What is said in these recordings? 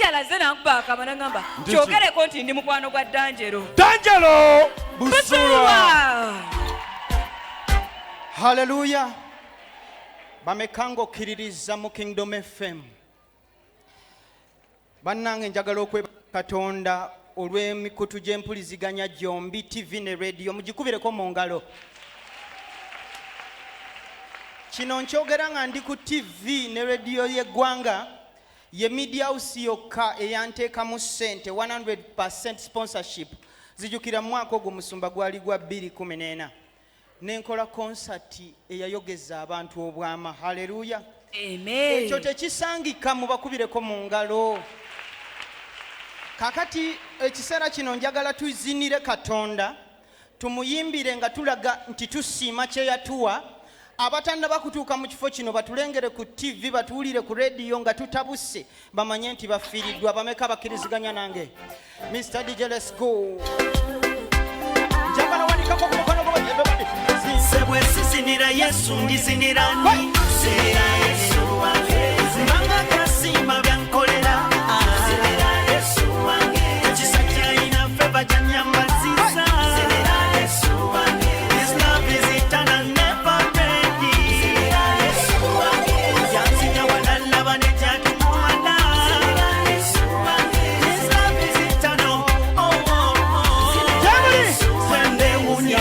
yalaze nakuba akamana ngamba kyogereko nti ndi mukwano gwa Danjero Busulwa. Hallelujah. Bamekango kiririza mu Kingdom FM. Bannange njagala okweba Katonda olw'emikutu gy'empuliziganya gyombi TV ne radio mugikubireko mu ngalo. Kino nkyogera nga ndi ku TV ne radio y'eggwanga ye media house yokka eyanteekamu ssente 100% sponsorship zijukira mu mwaka ogwo musumba gwali gwa 2014 nenkola concert eyayogeza abantu obwama. Haleluya. Amen. Ekyo tekisangika mubakubireko mu ngalo. Kakati ekiseera kino njagala tuzinire Katonda tumuyimbire nga tulaga nti tusiima kye yatuwa. Abatanda bakutuuka mu kifo kino batulengere ku TV batuwulire ku radio nga tutabuse bamanye nti bafiiriddwa. Bameka bakkiriziganya nange Mr. DJ let's go. Njagala wanikako ku mukono gwo everybody. Sebwe sisinira Yesu ndizinira ni Sera Yesu wange Mbanga kasima byankolera Sera Yesu wange Ekisakya ina feva janyambaziza Sera Yesu wange His love is eternal never ending Sera Yesu wange Yansinya wanalaba nejatumwana Sera Yesu wange His love is eternal Sera Yesu wange Wende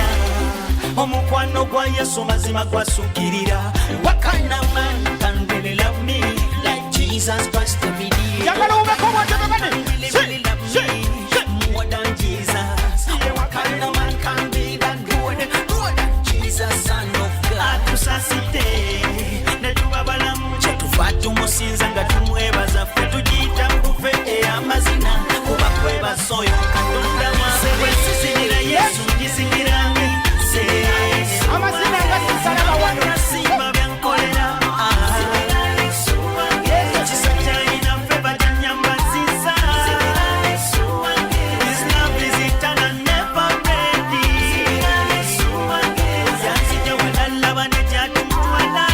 omukwano gwa Yesu mazima gwasukirira. What kind of man can really love me like Jesus Christ every day? Njagala ubeko wote everybody. Really love me more than Jesus. What kind of man can be that good more than Jesus Son of God? Atusasite netuba balamu kyetuva tumusinza nga tumwebaza ffe tugiyita nkufe ey'amazina kuba kwebaza oyo Katonda wange sisinira Yesu ngisingira amazina ngatisala wano Nasima byankolera Ekisakya ina feva janyambaziza His love is eternal never ending Yansinya wanalaba nejatumwana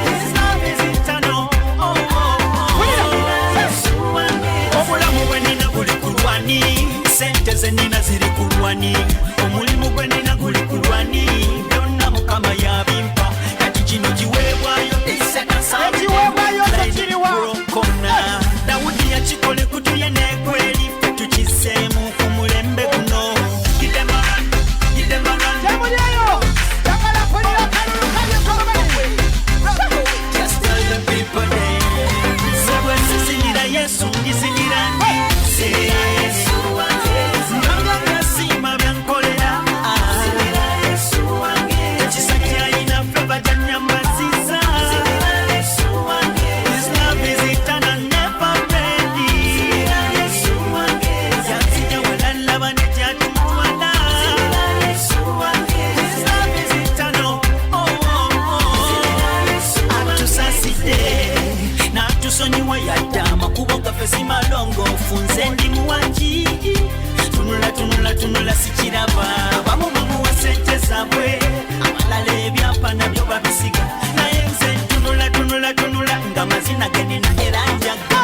His love is eternal Obulamu bwe nina buli ku lwani Sente ze nina ziri ku lwani Omulimu gwe nina guli ku lwani byonna Mukama yabimpa kati kino kiweebwayo ekiweebwayo tekiriwa konna Dawudi yakikole kutuye n'ekweri ffe tukiseemu ku mulembe guno temulyeyo njagala kulira kalulu kalyekolobali. Just tell the people there Sebwe sisinira Yesu ngisinira ndi Sera Yesu wange Mbanga kasima byankolera Ekisakya ina feva janyambaziza His love is eternal never ending Yansinya wanalaba nejatumwana His love is eternal Atusasite n'atusonyiwa yadde amakubo gaffe si malongoofu nze ndi muwangi tunula sikiraba abamu bamuwa ssente zaabwe abalala ebyapa nabyo babisiga naye nze tunula nga mazina genina era njaga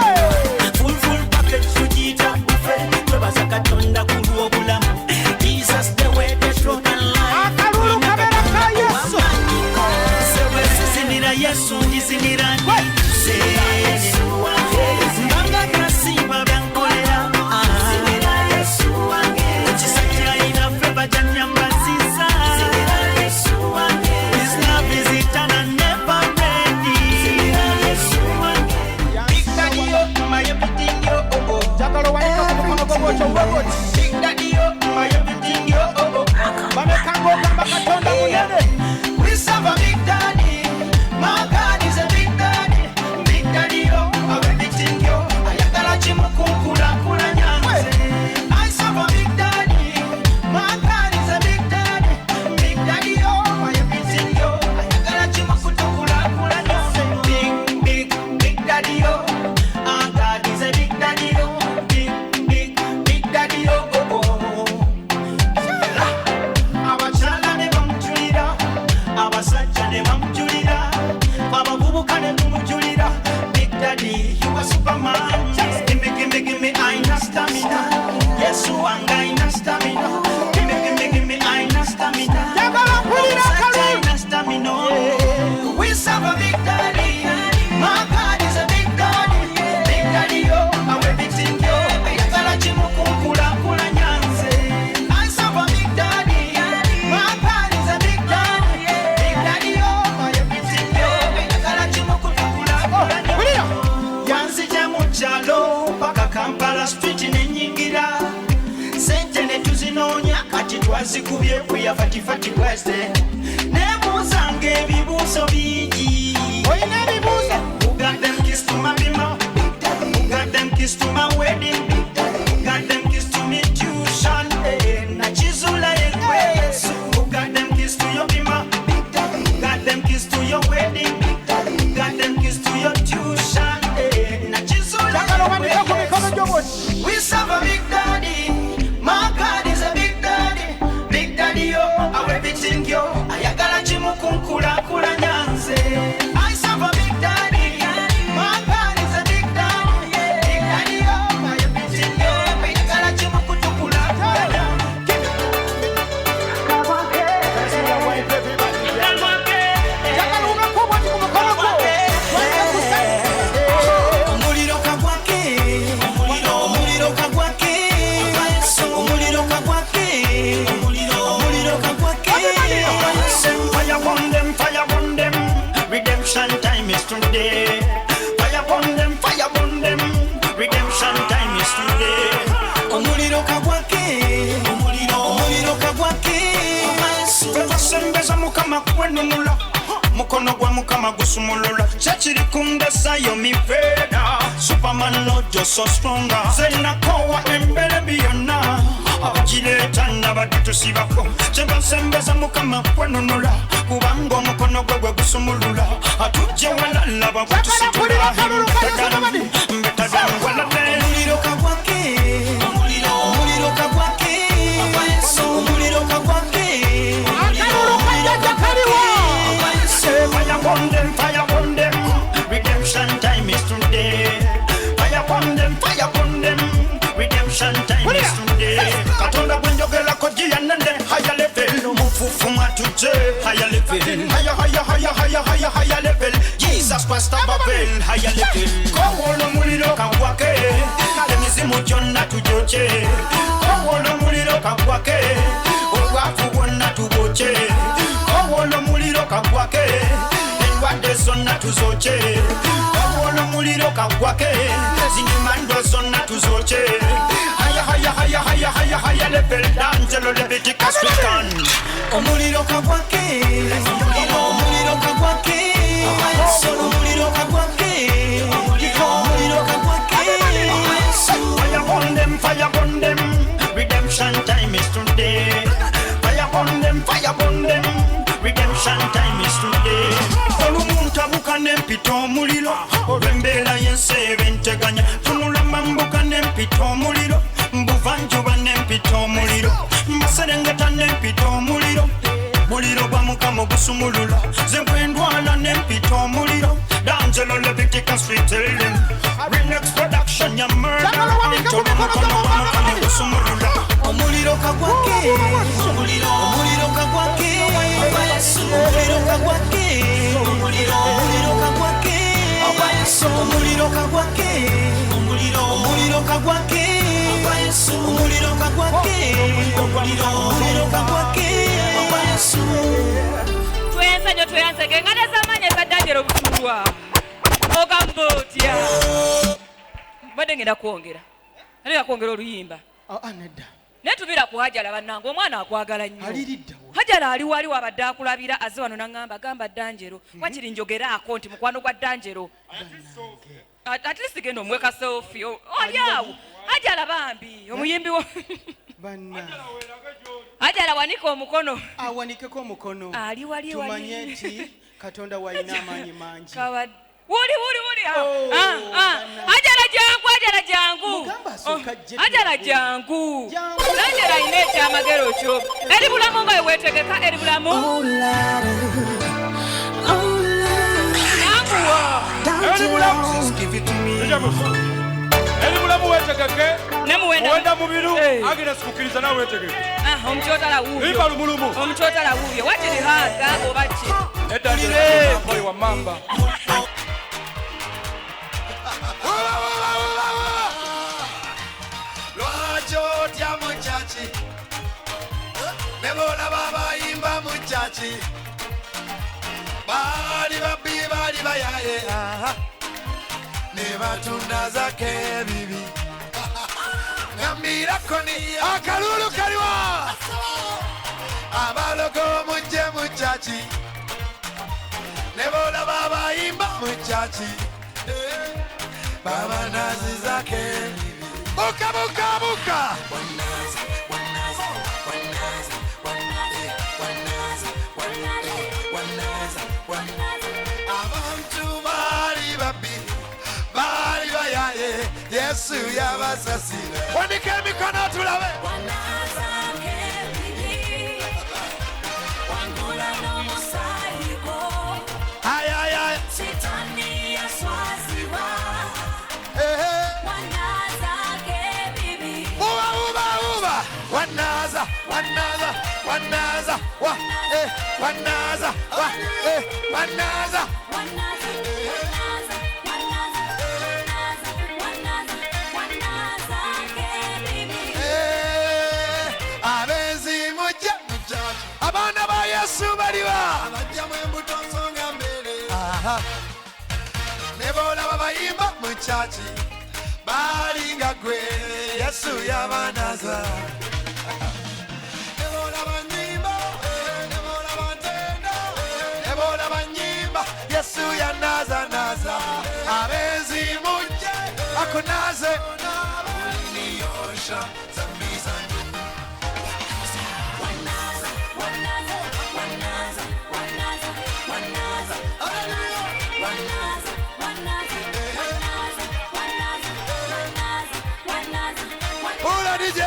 full package tugiyita bufe twebaza Katonda ku lw'obulamu Jesus the way the truth and life Akalulu kabera ka Yesu. Sebwe sisinira Yesu ndizinira ndi Sera Yesu wange Mbanga kasima byankolera Ekisakya ina feva janyambaziza His love is eternal never ending Big Daddy yo my everything yo Njagala wanika ku mukono gwo kyoweboti. Big Daddy yo my everything yo Bamekango ogamba Katonda munene. We serve a Big Daddy. My God is a Big Daddy. Big Daddy yo, of everything yo. Ayagala chimukunkula kula nyanze. I serve a Big Daddy. My God is a Big Daddy. Big Daddy yo, of everything yo. Ayagala chimukunkula kula nyanze. Big Daddy yo. Our God is a Big Daddy yo. Big Daddy yo. Superman. Give me, I na stamina. Yes, wanga ina stamina. Give me, I na stamina. I na stamina. We serve a big daddy. My God is a big daddy. Big daddy, yo, I'm everything, yo. Yagala chimukukula kula nyanze. I serve a big daddy. My God is a big daddy. Big daddy, yo, I'm everything, yo. Yagala chimukukula kula nyanze. Yanzi jamu chalo. Kampala street nenyingira sente netuzinonya kati twazikubye kuya fatifati west nebuzange ebibuuzo bingi oyina ebibuuzo who got them kiss to my bima who got them kiss to my wedding who got them kiss to me tuition nachizula ekwesu who got them kiss to your bima who got them kiss to your wedding who got them kiss to your tuition nachizula we serve a big daddy. My God is a big daddy. Big daddy, yo, I'm everything, yo. Ayagala chimukunkula kula nyanze. I serve a big daddy. My God is a big daddy. Big daddy, yo, I'm everything, yo. Ayagala chimukutukula kula nyanze. Redemption time is today. Fire upon them. Redemption time is today. Omuliro kagwake. Omuliro kagwake. Sembeza mukama kwenunula. Mukono gwa mukama gusumulula. Chachiri kundesa yo miveda. Superman no just so stronger. Zena kowa embele biyona. Abajileta nabatusibako. Sembeza mukama kwenunula. Kubango mukono gwa gusumulula. Atuje walala batusibula. Mbetadam walale. Omuliro kagwake. Omuliro kagwake. Omuliro kagwake. Fire upon them. Redemption time is today. Fire upon them. Redemption time is today. Katonda bwenjogela kojia nende higher level. Mufufu matuje higher level. Higher level. Jesus Christ above higher level. Kowolo muliro kagwake. Emizimu jonna tujoche. Kowolo muliro kagwake. Owafu wonna tuboche. Kowolo muliro kagwake. Wade zonna tuzoche. Kowolo muliro kagwake. Zinimando zonna tuzoche. Higher level. D'Angelo Leviticus Freakan. Omuliro kagwake. Omuliro kagwake. Omuliro kagwake. Omuliro kagwake. Fire upon them. Redemption time is today. Fire upon them. Redemption time is today. Olumuntu abuka n'empita omuliro olw'embeera y'ensi ebenteganya. Tunula mambuka n'empita omuliro mbuvanjuba n'empita omuliro mbaserengeta n'empita omuliro muliro gwa mukama ogusumulula ze bwendwala n'empita omuliro. D'Angelo Leviticus we tell them Remix production ya murder into the mukono gwa mukama ogusumulula. Omuliro kagwake. Omuliro kagwake. Omuliro kagwake. Omuliro kagwake. Omuliro kagwake. Omuliro kagwake. Omuliro kagwake. Omuliro kagwake. Twensanyo ngane zamanye kadajero butumwa. Ogambotya. Bade ngenda kuongera. Naleka kuongera oluyimba. Aneda. Netubira ku Hajala bannange omwana akwagala nnyo. Aliriddawo. Hajala ali wali wabadde akulabira azze wano n'angamba gamba D'Angelo. Wakiri njogeraako nti mukwano gwa D'Angelo. At least genda omweka selfie. Oli awo. Hajala bambi omuyimbi wo. Banna. Hajala wanika omukono. Awanikeko omukono. Ali wali. Tumanye nti Katonda wayina amaanyi mangi. Wuli. Hajala jangu. Hajala jangu. Hajala ine ekyamagero kyo. Eri bulamu nga weetegeka eri bulamu. give it to me. Eri mulamu wetegeke. Muwenda mubiru. Agnes kukkiriza nawe wetegeke. Omukyotala wuuyo. Liba lumulumu. Omukyotala wuuyo. Wakiri hanga oba ki? Edda mpoli wa mamba. Lwaki otya mu kyaki? Ne b'olaba abayimba mu kyaki? Baali babbi baali bayaye. Ne batunda zake ebibi. Ngambirako ni akalulu kaliwa. Abalogo mujje mu kyaki. Ne b'olaba abayimba mu kyaki. Baba nazi zake ebibi. Buka buka buka. Abantu bali babbi bali bayaye Yesu yabasasira. Wanike emikono tulabe. Ay ay ay. Wanaza, wanaza. Abenzi mujja muchachi. Abana ba Yesu baliwa. Abajja mwembuto nsonga mbele. Ne b'olaba bayimba muchachi. Balinga gwe Yesu yabanaza. Yesu ya naza naza. Abenzi mujje akunaze. Uliniosha dhambi zangu. Ula DJ.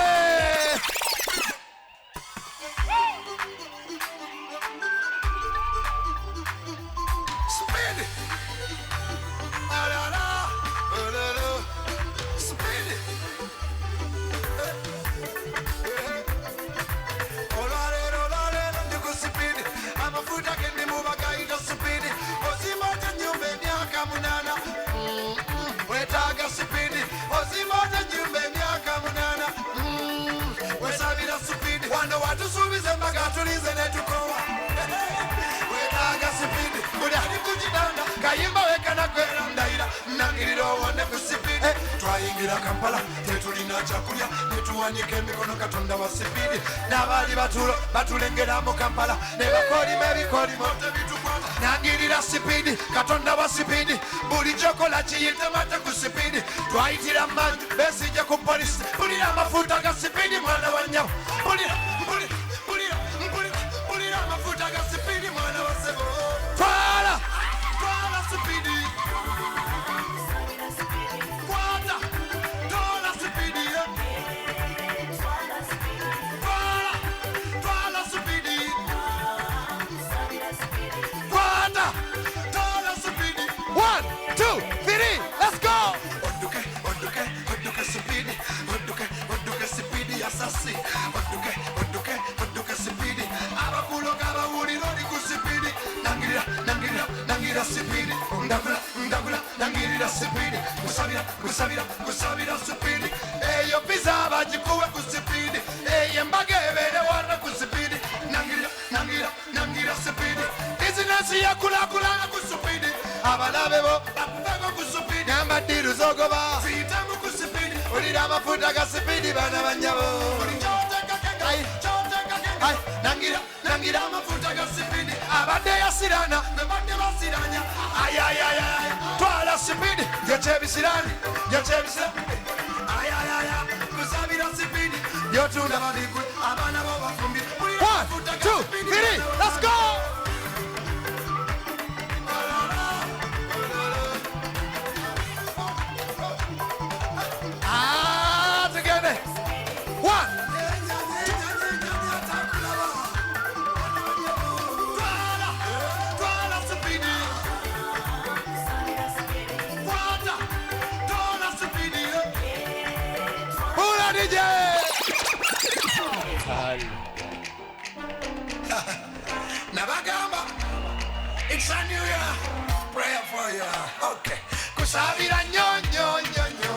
Twayingira Kampala tetulina kyakulya netuwanyika emikono Katonda wa sipidi n'abaali batulengera mu Kampala ne bakolima ebikolimo tebitukwata nangirira sipidi Katonda wa sipidi buli kyokola kiyite mate ku sipidi twayitira manju besijja ku polisi pulira amafuta ga sipidi mwana wa nnyabo pulira amafuta ga sipidi mwana wa sebo twala sipidi Kusabira sipidi eyo pizza bagikuwe ku sipidi eyo embaga ebere wana ku sipidi nangira sipidi bizinesi yakulakulana ku sipidi abalabe bo bakuveko ku sipidi ambadiru zogoba ziyitamu ku sipidi olira amafuta ga sipidi bana banyabo nangira amafuta ga sipidi abadde yasirana bebadde basiranya ayayaya twala sipidi yekyebisirani ayayaya kusabira sipidi yotunda babikwe abana bo bafumbi 1 2 3 let's go together 1 twala sipidi DJ. Nabagamba, it's a new year. Prayer for you. Okay. Kusabira nyo nyo nyo nyo.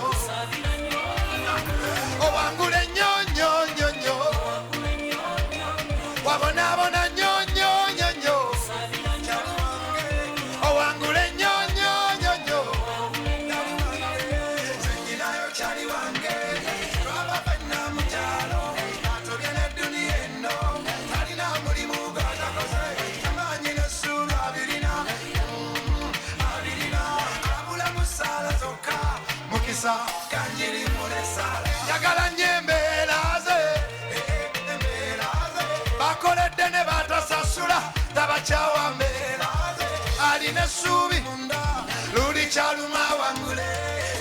Owangule nyo nyo nyo nyo. Wabona bona nyo nyo nyo nyo. Owangule nyo nyo nyo nyo. Singinayo chali wange. Raba bana mujalo. Atogene dunia eno. Talina mulimu gata koze. Tamanyine sura abirina. Abirina. Abula musala zoka. Mukisa kanjiri mulesala. Yagala nyembe laze. Bakoledde ne batasasula tabachawa mbelaze aline subi luli chaluma wangule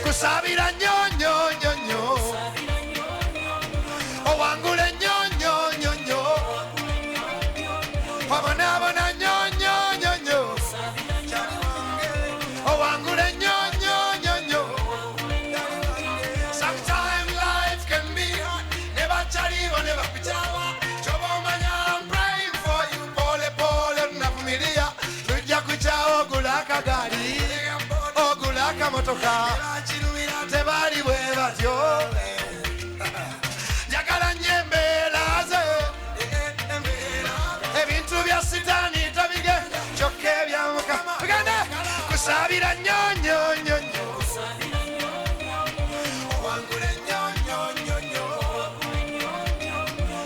kusabira nyo nyo nyo nyo owangule nyo nyo nyo nyo wabona bona nyo nyo nyo nyo owangule nyo nyo nyo nyo. Sometimes life can be hard, never chaliwa never pichawa. Ogula kagari, ogula kamotoka, tebali bwe batyo. Njagala nyembe laze, ebintu bya sitani tabige, choke bya Mukama. Uganda, kusabira nyo nyo nyo nyo. Owangule nyo nyo nyo nyo.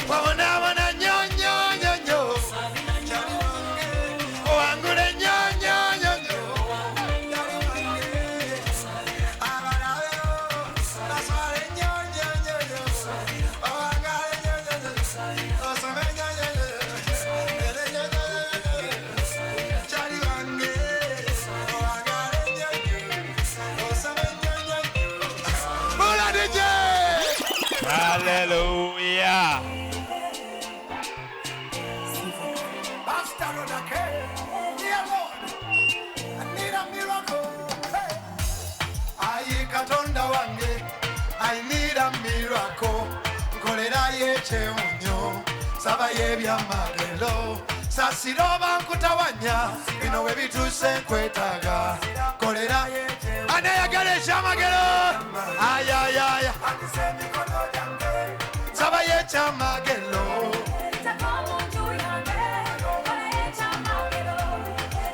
Wabona bona nyo nyo nyo nyo. Owangule nyo. Hallelujah. Katonda wange, I need a miracle. Kolera yecheonyo, saba yebya magelo. Sasiroba nkutawanya, bino we bituse kwetaga. Kolera yecheonyo, anayagale chamagelo. Ay ay ay. Saba yecha magelo.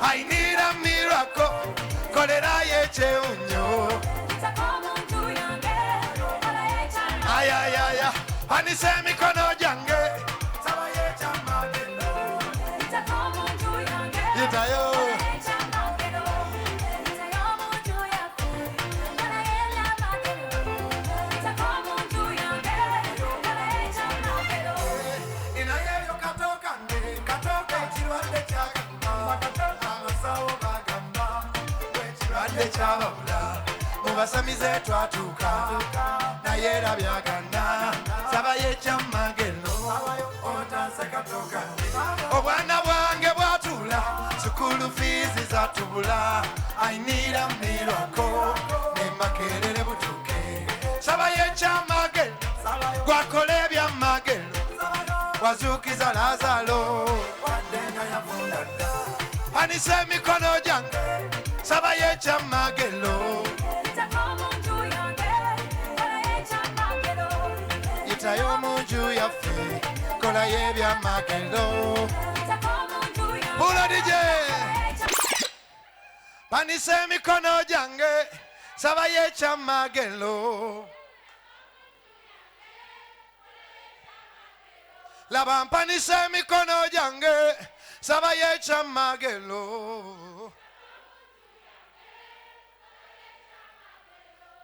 I need a miracle. Kolera yecheonyo. Ay ay ay ay. Anise mikono jange. Yitayo. Inayeyo katoka nde katoka chirwande chakamba katoka amasawo bagamba chirwande chababula mubasamize twatuka na yera byaganda saba yecha magelo otanse katoka obwana bwange bwatula sukulu fees zatubula I need a miracle ne makerere butuke saba yecha magelo gwakole bya magelo wazukiza Lazaro wadenga yavunda anise mikono jange saba yecha magelo yitayo munju yaffe kola yebya magelo Bula DJ panise mikono jange saba yecha magelo laba mpanise mikono jange saba yecha magelo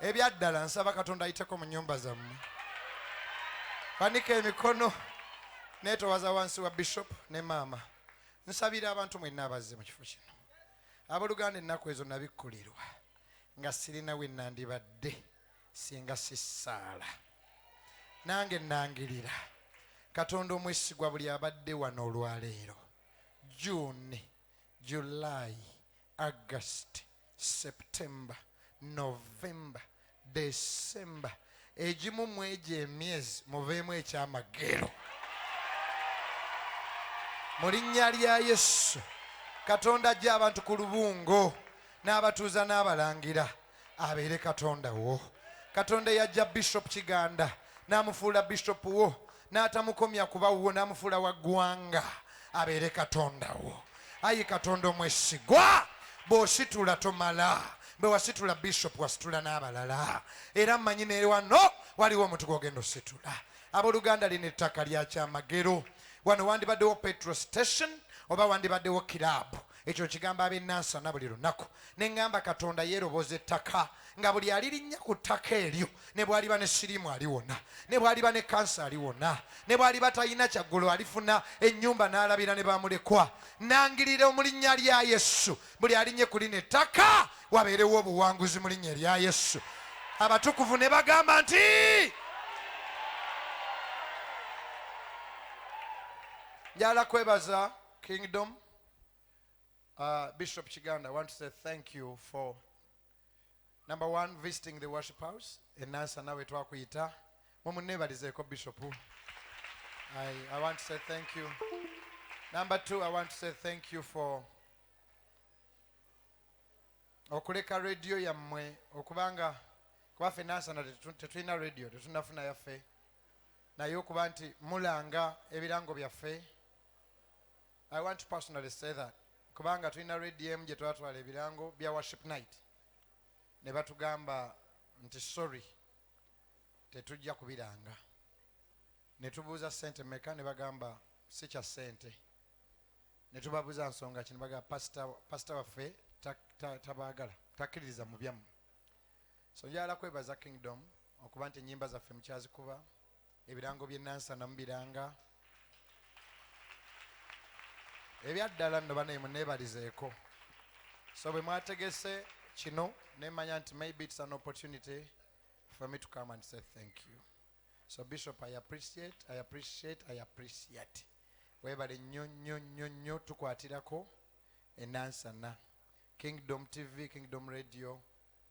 ebyaddala nsaba Katonda ayiteko mu nnyumba zammwe panika emikono netowaza wansi wa bishop ne maama nsabira abantu mwenna abazze mu kifo kino abooluganda ennaku ezo nabikkulirwa nga sirina we nandibadde singa sisaala nange nangirira Katonda omwesigwa buli abadde wano olwaleero June, July, August, September, November, December egimu mu egyo emyezi muveemu ekyamagero mu linnya lya Yesu. Katonda ajja abantu ku lubungo n'abatuuza n'abalangira abeere Katonda wo. Katonda yajja Bishop Kiganda n'amufuula Bishop wo n'atamukomya kuba wo n'amufuula wa ggwanga abeere Katonda wo. Ayi Katonda omwesigwa bw'ositula tomala, bwe wasitula Bishop wasitula n'abalala era mmanyi ne wano waliwo omuntu gw'ogenda ositula. Abooluganda lino ettaka lya kyamagero. Wano wandibaddewo petrol station oba wandibaddewo kiraabu. Ekyo kigamba ab'ennansana buli lunaku. Ne ŋŋamba Katonda yeeroboza ettaka nga buli alirinnya ku ttaka eryo ne bw'aliba ne siriimu aliwona, ne bw'aliba ne kansa aliwona, ne bw'aliba talina kyaggulu alifuna ennyumba n'alabira ne bamulekwa. Nangirira mu linnya lya Yesu buli alinnye ku lino ettaka wabeerewo obuwanguzi mu linnya lya Yesu. Abatukuvu ne bagamba nti njala kwebaza Kingdom. Bishop Kiganda, I want to say thank you for number one, visiting the worship house. Enansa nawe twakuyita. Mumunebalizeko Bishop. I want to say thank you. Number two, I want to say thank you for okuleka radio yammwe okubanga kubaffe Enansa na tetulina radio tetunafuna yaffe naye okuba nti mulanga ebirango byaffe. I want to personally say that kubanga tulina radio gye twatwala ebirango bya worship night ne batugamba nti sorry tetujja kubiranga. Ne tubuuza ssente meka ne bagamba si kya ssente. Ne tubabuuza nsonga ki ne bagamba pastor waffe tabaagala takkiririza mu byammwe. So njala kwebaza Kingdom okuba nti ennyimba zaffe mukyazikuba ebirango by'Enansa namubiranga ebyaddala nno banaye muneebalizeeko. So bwe mwategese kino nemanya nti maybe it's an opportunity for me to come and say thank you. So Bishop, I appreciate. Webale nnyo tukwatirako Enansa na Kingdom TV, Kingdom Radio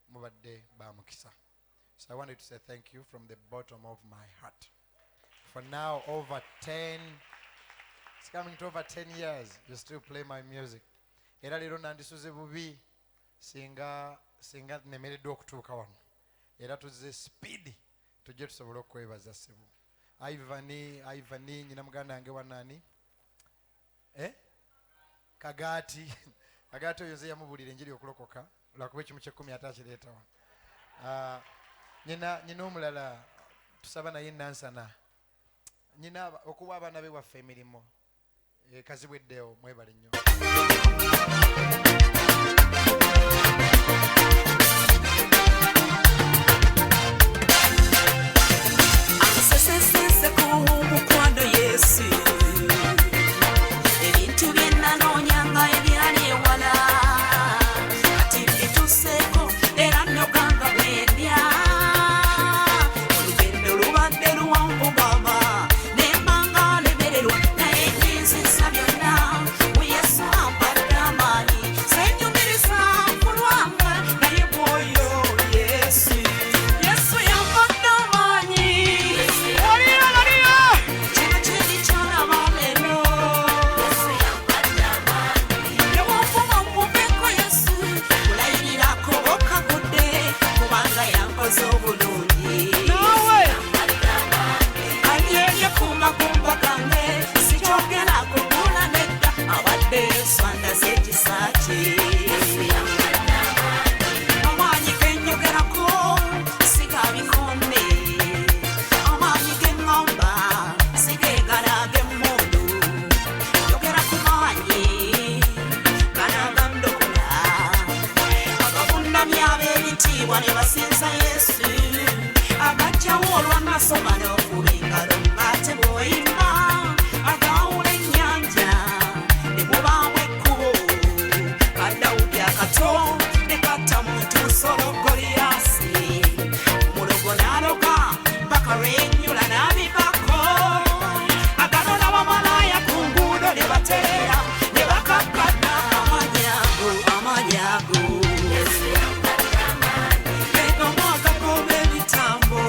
mubadde bamukisa. So I wanted to say thank you from the bottom of my heart. For now, it's coming to over 10 years, you still play my music. Era lero nandisuze bubi singa nemereddwa okutuuka wano. Era tuze speed tujje tusobole okwebaza ssebo. Ivani nyina muganda wange wanani? Kagaati. Kagaati oyo nze yamubulira enjiri okulokoka lwakuba ekimu ky'ekkumi atakireeta wano. Nyina omulala tusaba naye Nansana. Nyina okuwa abaana be waffe emirimu. Kazibweddewo mwebale nnyo. Asesese kumukwano Yesu ebintu byennanoonyanga ebyali ewala kati bituseeko era nnoganga bwendya olugendo lubadde luwanvu baba nembanga lemererwa naye nzisa byonna mu Yesu ampadde amaanyi senyumiriza kulwanga naye bwoyo Yesu yampadde amaanyi kino kiri kyalaba leero yewonvuma muveko Yesu kulayirirako okagudde kubanga yankoze obulungi kanyeeye kumagumba gange sikyogera kugula nedda abadde Yesu andaze ekisa kye amaanyi genyogerako siga bikonde amaanyi geŋŋamba sigeegalaga emmundu yogera ku maanyi galaga ndokola agavunnamya ab'ebitiibwa ne basinza Yesu agajjawo olw'amasoma n'okuba engalo ng'ate bw'oyimba agaawula ennyanja ne mubaamu ekkubo kadawudi akato ne katta muntu nsolo Goliyaasi omulogo n'aloga mpaka lwenyula n'abikako agalola bamalaaya ku nguudo ne batereera ne bakakkana amaanyi ago eno mwaka g'oba ebitambo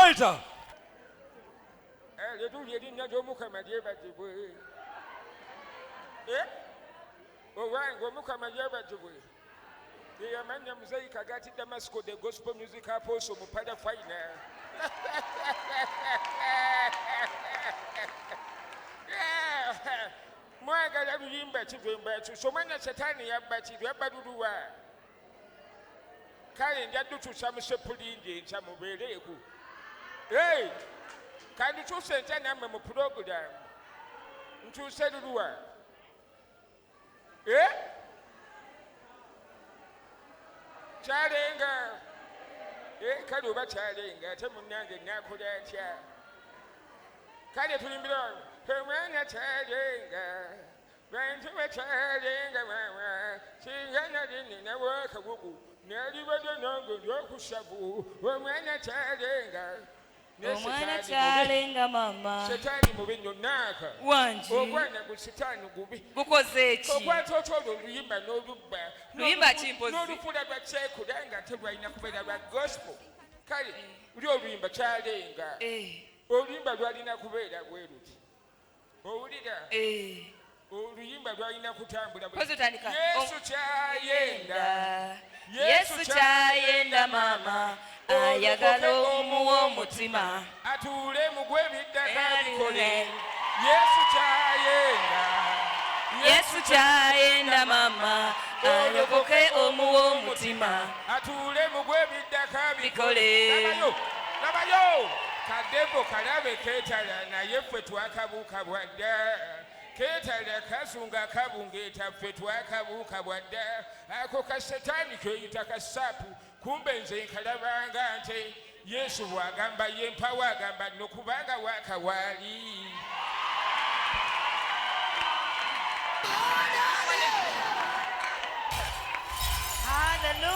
Right. Hallelujah, linnya ly'Omukama lyebazibwe. Owange Omukama lyebazibwe. Ye yamanya MZEE KAGAATI DAMASCO, the gospel music apostle mu Palafina. Mwagala luyimba kigwemba ekyo somanya Setaani yabba kiru yabba luluwa. Kale njaddutuusa musepulindi enkya mubeereeku. Kandi ntuuse enkya nammwe mu pulogulaamu. Ntuuse luluwa. Kyalenga. Kale oba kyalenga ate munnange naakola atya. Kale tulimbira omwana kyalenga. Bantu bakyalenga mama. Singa nali ninawo akabugu. Nalibadde nange ndyokusavu. Omwana kyalenga. Omwana kyalenga mama. Setaani mubi nnyo naaka. Wangi. Ogwana gu setaani gubi. Gukoze ki? Okwata otyo olwo oluyimba n'olubba. Luyimba kimpozi. N'olufula lwa kyekula nga telwalina kubeera lwa gospel. Kale luli oluyimba kyalenga. Oluyimba lwalina kubeera bwe luti. Owulira? Oluyimba lwalina kutambula bwe. Yesu kyayenda. Yesu kyayenda mama. Ayagala omuwa omutima. Atuule mu gw'ebiddaka bikole. Yesu kyayenda. Yesu kyayenda mama. Alokoke omuwa omutima. Atuule mu gw'ebiddaka Bikole. Labayo. Kadebo kalabe keetala naye ffe twakabuuka bwadda. Keetala kasunga kabungeeta ffe twakabuuka bwadda. Ako kasetaani keeyita kasaapu. Kumbe nze nkalabanga nte Yesu bw'agamba ye mpawa agamba nno kubanga waakawaali. Hallelujah.